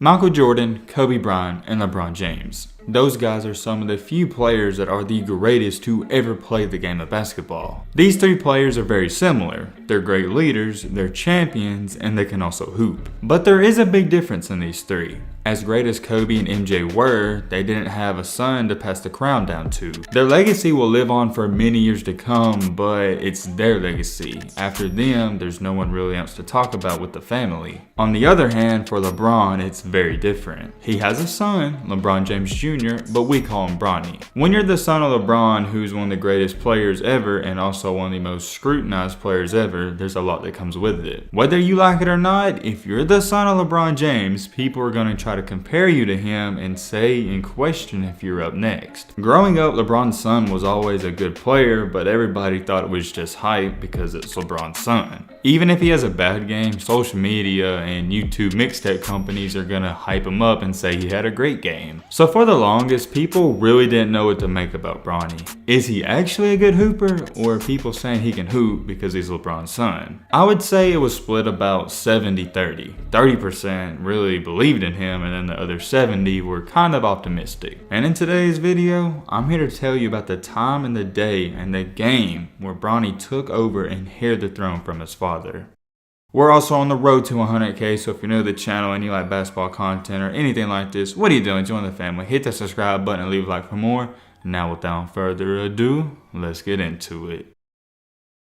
Michael Jordan, Kobe Bryant, and LeBron James. Those guys are some of the few players that are the greatest to ever play the game of basketball. These three players are very similar. They're great leaders, they're champions, and they can also hoop. But there is a big difference in these three. As great as Kobe and MJ were, they didn't have a son to pass the crown down to. Their legacy will live on for many years to come, but it's their legacy. After them, there's no one really else to talk about with the family. On the other hand, for LeBron, it's very different. He has a son, LeBron James Jr., but we call him Bronny. When you're the son of LeBron, who's one of the greatest players ever and also one of the most scrutinized players ever, there's a lot that comes with it. Whether you like it or not, if you're the son of LeBron James, people are going to try to compare you to him and say and question if you're up next. Growing up, LeBron's son was always a good player, but everybody thought it was just hype because it's LeBron's son. Even if he has a bad game, social media and YouTube mixtape companies are gonna hype him up and say he had a great game. So for the longest, people really didn't know what to make about Bronny. Is he actually a good hooper, or are people saying he can hoop because he's LeBron's son? I would say it was split about 70-30. 30% really believed in him, and then the other 70 were kind of optimistic. And in today's video, I'm here to tell you about the time and the day and the game where Bronny took over and inherited the throne from his father. We're also on the road to 100K, so if you're new to the channel and you like basketball content or anything like this, what are you doing? Join the family. Hit that subscribe button and leave a like for more. Now without further ado, let's get into it.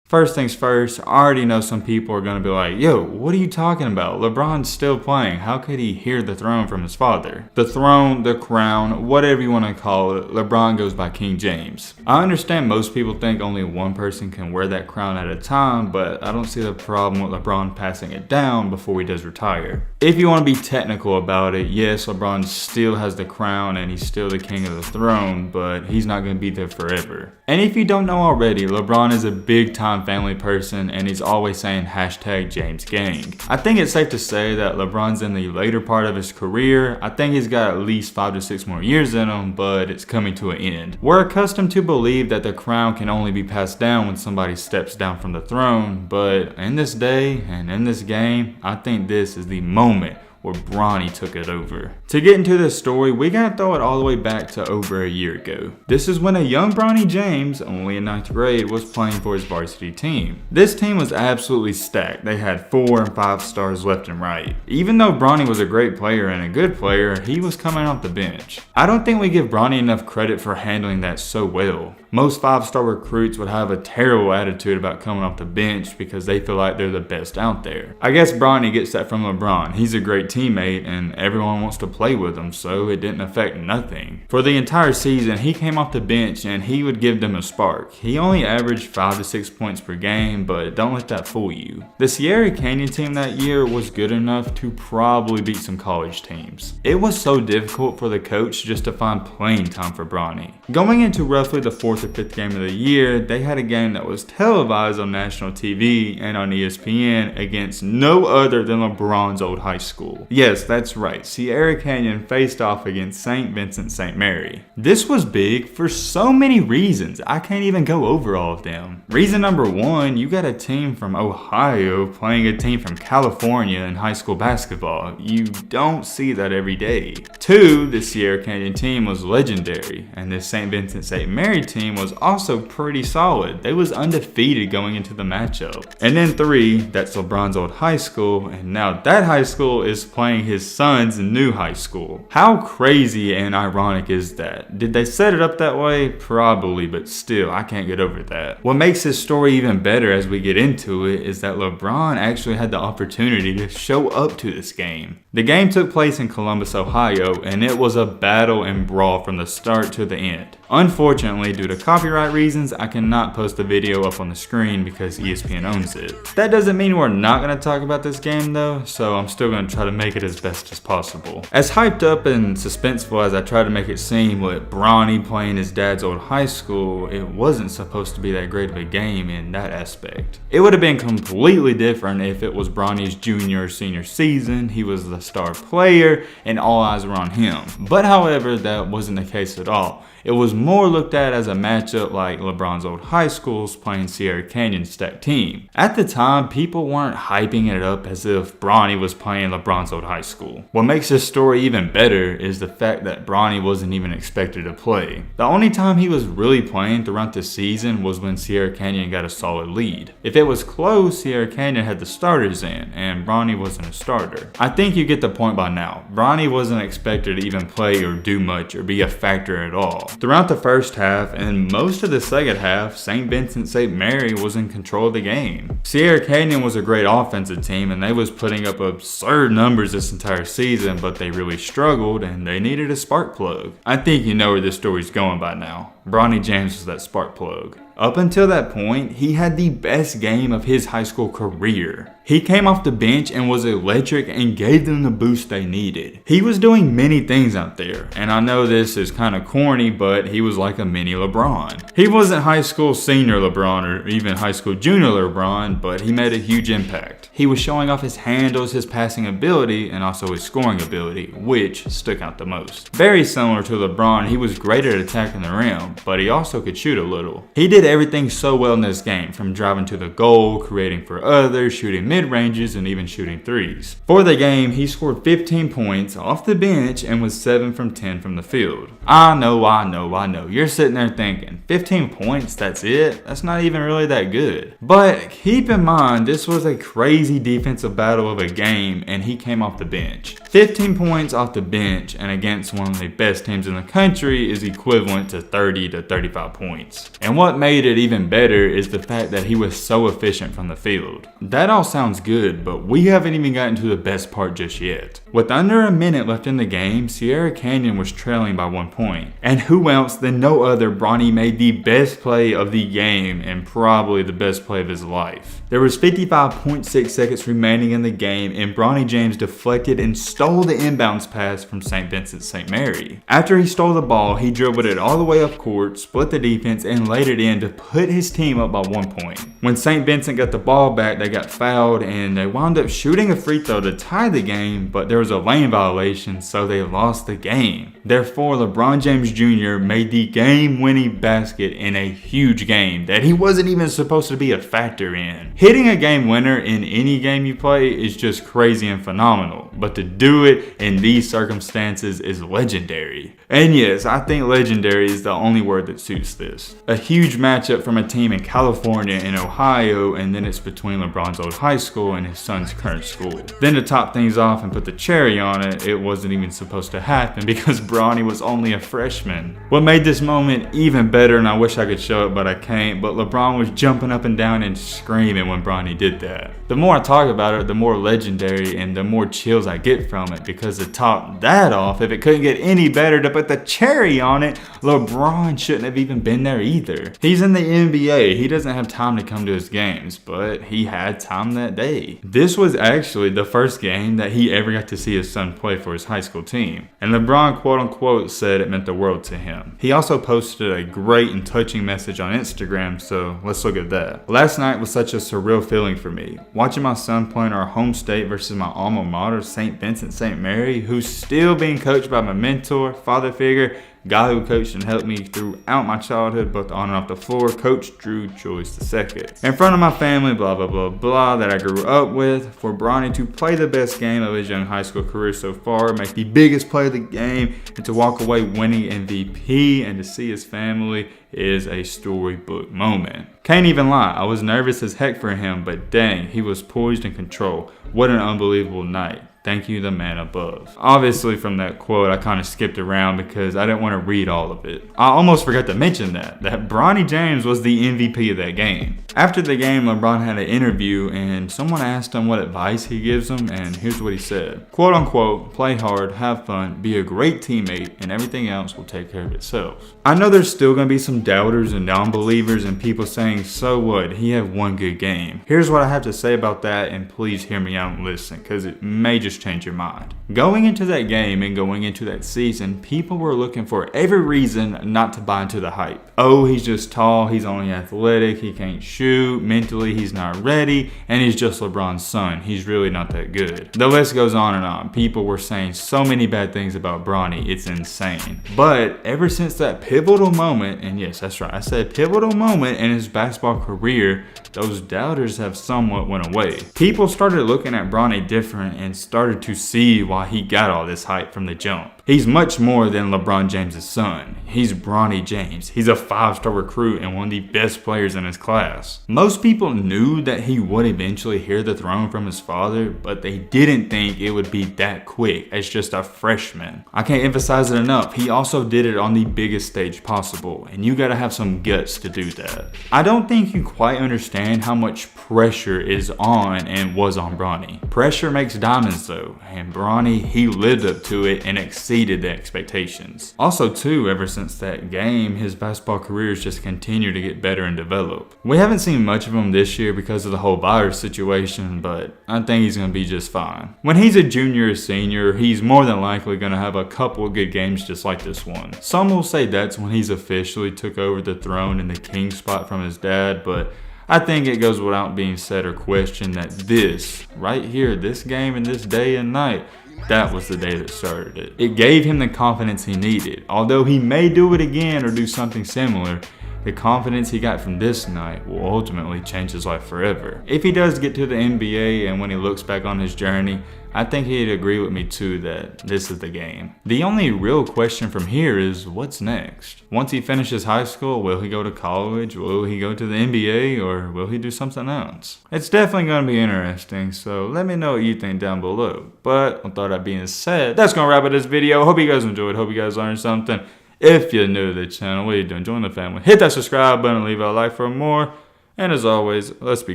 First things first, I already know some people are going to be like, yo, what are you talking about? LeBron's still playing. How could he hear the throne from his father? The throne, the crown, whatever you want to call it, LeBron goes by King James. I understand most people think only one person can wear that crown at a time, but I don't see the problem with LeBron passing it down before he does retire. If you want to be technical about it, yes, LeBron still has the crown and he's still the king of the throne, but he's not going to be there forever. And if you don't know already, LeBron is a big time family person and he's always saying hashtag James Gang. I think it's safe to say that LeBron's in the later part of his career. I think he's got at least 5 to 6 more years in him, but it's coming to an end. We're accustomed to believe that the crown can only be passed down when somebody steps down from the throne, but in this day and in this game, I think this is the moment where Bronny took it over. To get into this story, we gotta throw it all the way back to over a year ago. This is when a young Bronny James, only in 9th grade, was playing for his varsity team. This team was absolutely stacked. They had 4 and 5 stars left and right. Even though Bronny was a great player and a good player, he was coming off the bench. I don't think we give Bronny enough credit for handling that so well. Most 5-star recruits would have a terrible attitude about coming off the bench because they feel like they're the best out there. I guess Bronny gets that from LeBron. He's a great teammate and everyone wants to play with him, so it didn't affect nothing. For the entire season, he came off the bench and he would give them a spark. He only averaged 5 to 6 points per game, but don't let that fool you. The Sierra Canyon team that year was good enough to probably beat some college teams. It was so difficult for the coach just to find playing time for Bronny. Going into roughly the 4th or 5th game of the year, they had a game that was televised on national TV and on ESPN against no other than LeBron's old high school. Yes, that's right, Sierra Canyon faced off against St. Vincent St. Mary. This was big for so many reasons, I can't even go over all of them. Reason number 1, you got a team from Ohio playing a team from California in high school basketball. You don't see that every day. 2, the Sierra Canyon team was legendary, and this St. Vincent St. Mary team was also pretty solid. They was undefeated going into the matchup. And then 3, that's LeBron's old high school, and now that high school is playing his son's new high school. How crazy and ironic is that? Did they set it up that way? Probably, but still, I can't get over that. What makes this story even better as we get into it is that LeBron actually had the opportunity to show up to this game. The game took place in Columbus, Ohio, and it was a battle and brawl from the start to the end. Unfortunately, due to copyright reasons, I cannot post the video up on the screen because ESPN owns it. That doesn't mean we're not going to talk about this game though, so I'm still going to try to make it as best as possible. As hyped up and suspenseful as I tried to make it seem with Bronny playing his dad's old high school, it wasn't supposed to be that great of a game in that aspect. It would have been completely different if it was Bronny's junior or senior season, he was the star player, and all eyes were on him. But however, that wasn't the case at all. It was more looked at as a matchup like LeBron's old high schools playing Sierra Canyon's stacked team. At the time, people weren't hyping it up as if Bronny was playing LeBron's old high school. What makes this story even better is the fact that Bronny wasn't even expected to play. The only time he was really playing throughout the season was when Sierra Canyon got a solid lead. If it was close, Sierra Canyon had the starters in, and Bronny wasn't a starter. I think you get the point by now. Bronny wasn't expected to even play or do much or be a factor at all. Throughout the first half and most of the second half, St. Vincent St. Mary was in control of the game. Sierra Canyon was a great offensive team and they was putting up absurd numbers this entire season, but they really struggled and they needed a spark plug. I think you know where this story's going by now. Bronny James was that spark plug. Up until that point, he had the best game of his high school career. He came off the bench and was electric and gave them the boost they needed. He was doing many things out there, and I know this is kind of corny, but he was like a mini LeBron. He wasn't high school senior LeBron or even high school junior LeBron, but he made a huge impact. He was showing off his handles, his passing ability, and also his scoring ability, which stuck out the most. Very similar to LeBron, he was great at attacking the rim, but he also could shoot a little. He did everything so well in this game, from driving to the goal, creating for others, shooting mid-ranges, and even shooting threes. For the game, he scored 15 points off the bench and was 7 from 10 from the field. I know. You're sitting there thinking, 15 points, that's it? That's not even really that good. But keep in mind, this was a crazy defensive battle of a game, and he came off the bench. 15 points off the bench and against one of the best teams in the country is equivalent to 30 to 35 points. And what made it even better is the fact that he was so efficient from the field. That all sounds good, but we haven't even gotten to the best part just yet. With under a minute left in the game, Sierra Canyon was trailing by 1 point. And who else than no other, Bronny made the best play of the game and probably the best play of his life. There was 55.6 seconds remaining in the game and Bronny James deflected and stole the inbounds pass from St. Vincent St. Mary. After he stole the ball, he dribbled it all the way up court, split the defense, and laid it in to put his team up by 1 point. When St. Vincent got the ball back, they got fouled and they wound up shooting a free throw to tie the game, but there was a lane violation, so they lost the game. Therefore, LeBron James Jr. made the game-winning basket in a huge game that he wasn't even supposed to be a factor in. Hitting a game winner in any game you play is just crazy and phenomenal, but to do it in these circumstances is legendary. And yes, I think legendary is the only word that suits this. A huge matchup from a team in California and Ohio, and then it's between LeBron's old high school and his son's current school. Then to top things off and put the cherry on it, it wasn't even supposed to happen because Bronny was only a freshman. What made this moment even better, and I wish I could show it but I can't, but LeBron was jumping up and down and screaming when Bronny did that. The more I talk about it, the more legendary and the more chills I get from it, because to top that off, if it couldn't get any better, to put the cherry on it, LeBron shouldn't have even been there either. He's in the NBA, he doesn't have time to come to his games, but he had time that day. This was actually the first game that he ever got to see his son play for his high school team, and LeBron quote unquote said it meant the world to him. He also posted a great and touching message on Instagram, so let's look at that. Last night was such a surreal feeling for me. Watching my son play in our home state versus my alma mater, St. Vincent St. Mary, who's still being coached by my mentor, father figure, guy who coached and helped me throughout my childhood, both on and off the floor, Coach Drew Joyce II. In front of my family, blah, blah, blah, blah, that I grew up with, for Bronny to play the best game of his young high school career so far, make the biggest play of the game, and to walk away winning MVP, and to see his family is a storybook moment. Can't even lie, I was nervous as heck for him, but dang, he was poised in control. What an unbelievable night. Thank you, the man above. Obviously, from that quote, I kind of skipped around because I didn't want to read all of it. I almost forgot to mention that Bronny James was the MVP of that game. After the game, LeBron had an interview and someone asked him what advice he gives them, and here's what he said. Quote unquote, play hard, have fun, be a great teammate, and everything else will take care of itself. I know there's still going to be some doubters and non-believers and people saying, so what, he had one good game. Here's what I have to say about that, and please hear me out and listen, because it may just just change your mind. Going into that game and going into that season, people were looking for every reason not to buy into the hype. Oh, he's just tall, he's only athletic, he can't shoot, mentally he's not ready, and he's just LeBron's son. He's really not that good. The list goes on and on. People were saying so many bad things about Bronny, it's insane. But ever since that pivotal moment, and yes, that's right, I said pivotal moment in his basketball career, those doubters have somewhat went away. People started looking at Bronny different and started to see why he got all this hype from the jump. He's much more than LeBron James' son. He's Bronny James. He's a 5-star recruit and one of the best players in his class. Most people knew that he would eventually hear the throne from his father, but they didn't think it would be that quick as just a freshman. I can't emphasize it enough. He also did it on the biggest stage possible, and you gotta have some guts to do that. I don't think you quite understand how much pressure is on and was on Bronny. Pressure makes diamonds though, and Bronny, he lived up to it and exceeded the expectations. Also too, ever since that game, his basketball career has just continued to get better and develop. We haven't seen much of him this year because of the whole virus situation, but I think he's going to be just fine. When he's a junior or senior, he's more than likely going to have a couple of good games just like this one. Some will say that's when he's officially took over the throne and the king spot from his dad, but I think it goes without being said or questioned that this, right here, this game and this day and night, that was the day that started it. It gave him the confidence he needed. Although he may do it again or do something similar, the confidence he got from this night will ultimately change his life forever. If he does get to the NBA and when he looks back on his journey, I think he'd agree with me too that this is the game. The only real question from here is what's next? Once he finishes high school, will he go to college? Will he go to the NBA? Or will he do something else? It's definitely going to be interesting, so let me know what you think down below. But with all that being said, that's going to wrap up this video. Hope you guys enjoyed. Hope you guys learned something. If you're new to the channel, what are you doing? Join the family. Hit that subscribe button and leave a like for more. And as always, let's be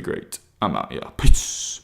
great. I'm out, y'all. Peace.